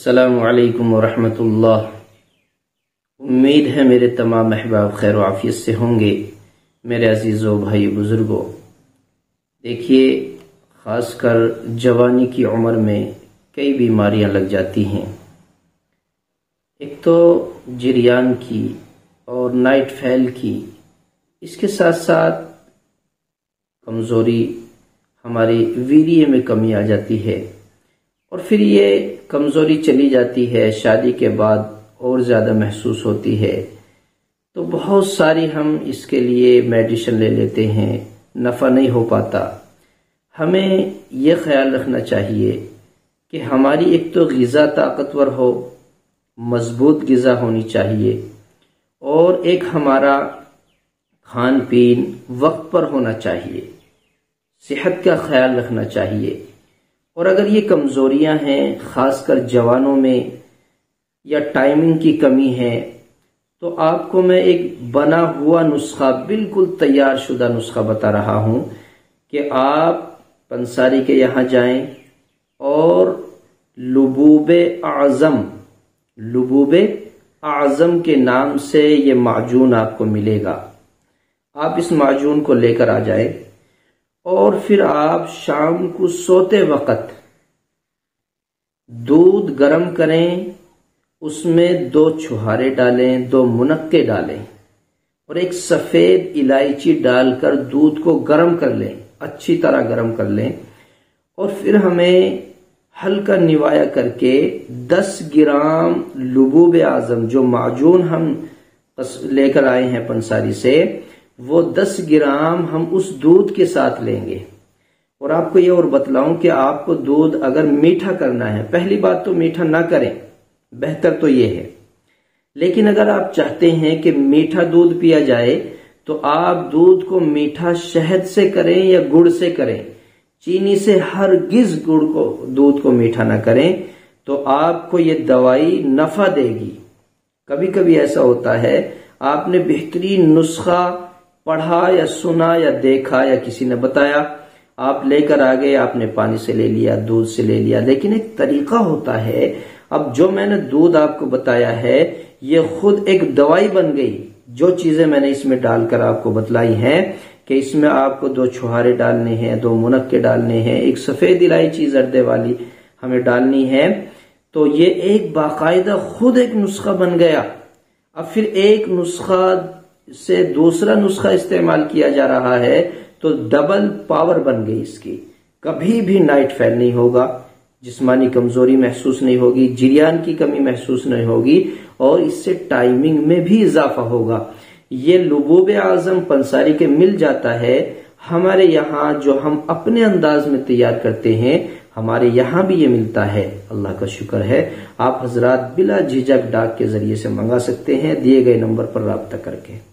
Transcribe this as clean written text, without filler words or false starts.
अस्सलामु अलैकुम वरहमतुल्लाह। उम्मीद है मेरे तमाम अहबाब खैर व आफियत से होंगे। मेरे अजीज़ों भाई बुजुर्गों, देखिए ख़ासकर जवानी की उम्र में कई बीमारियां लग जाती हैं। एक तो जिरियान की और नाइट फैल की, इसके साथ साथ कमज़ोरी, हमारी वीर्य में कमी आ जाती है और फिर ये कमज़ोरी चली जाती है, शादी के बाद और ज़्यादा महसूस होती है। तो बहुत सारी हम इसके लिए मेडिसिन ले लेते हैं, नफ़ा नहीं हो पाता। हमें यह ख्याल रखना चाहिए कि हमारी एक तो ग़िज़ा ताकतवर हो, मज़बूत ग़िज़ा होनी चाहिए, और एक हमारा खान पीन वक्त पर होना चाहिए, सेहत का ख्याल रखना चाहिए। और अगर ये कमज़ोरियां हैं ख़ासकर जवानों में या टाइमिंग की कमी है, तो आपको मैं एक बना हुआ नुस्खा, बिल्कुल तैयार शुदा नुस्खा बता रहा हूं कि आप पंसारी के यहाँ जाएं और लुबूबे आज़म के नाम से ये माजून आपको मिलेगा। आप इस माजून को लेकर आ जाएं और फिर आप शाम को सोते वक्त दूध गर्म करें, उसमें 2 छुहारे डालें, 2 मुनक्के डालें और एक सफेद इलायची डालकर दूध को गर्म कर लें, अच्छी तरह गर्म कर लें। और फिर हमें हल्का निवाया करके 10 ग्राम लुबूब आज़म, जो माजून हम लेकर आए हैं पंसारी से, वो 10 ग्राम हम उस दूध के साथ लेंगे। और आपको ये और बतलाऊं कि आपको दूध अगर मीठा करना है, पहली बात तो मीठा ना करें, बेहतर तो ये है। लेकिन अगर आप चाहते हैं कि मीठा दूध पिया जाए, तो आप दूध को मीठा शहद से करें या गुड़ से करें, चीनी से हरगिज दूध को मीठा ना करें, तो आपको ये दवाई नफा देगी। कभी कभी ऐसा होता है, आपने बेहतरीन नुस्खा पढ़ा या सुना या देखा या किसी ने बताया, आप लेकर आ गए, आपने पानी से ले लिया, दूध से ले लिया, लेकिन एक तरीका होता है। अब जो मैंने दूध आपको बताया है, ये खुद एक दवाई बन गई। जो चीजें मैंने इसमें डालकर आपको बतलाई हैं कि इसमें आपको 2 छुहारे डालने हैं, 2 मुनक्के डालने हैं, एक सफेद इलायची जर्दे वाली हमें डालनी है, तो ये एक बाकायदा खुद एक नुस्खा बन गया। अब फिर एक नुस्खा से दूसरा नुस्खा इस्तेमाल किया जा रहा है, तो डबल पावर बन गई इसकी। कभी भी नाइट फैल नहीं होगा, जिस्मानी कमजोरी महसूस नहीं होगी, जिरियान की कमी महसूस नहीं होगी, और इससे टाइमिंग में भी इजाफा होगा। ये लुबूब आज़म पंसारी के मिल जाता है हमारे यहाँ, जो हम अपने अंदाज में तैयार करते हैं, हमारे यहाँ भी ये मिलता है। अल्लाह का शुक्र है। आप हजरात बिला झिझक डाक के जरिए से मंगा सकते हैं, दिए गए नंबर पर राब्ता करके।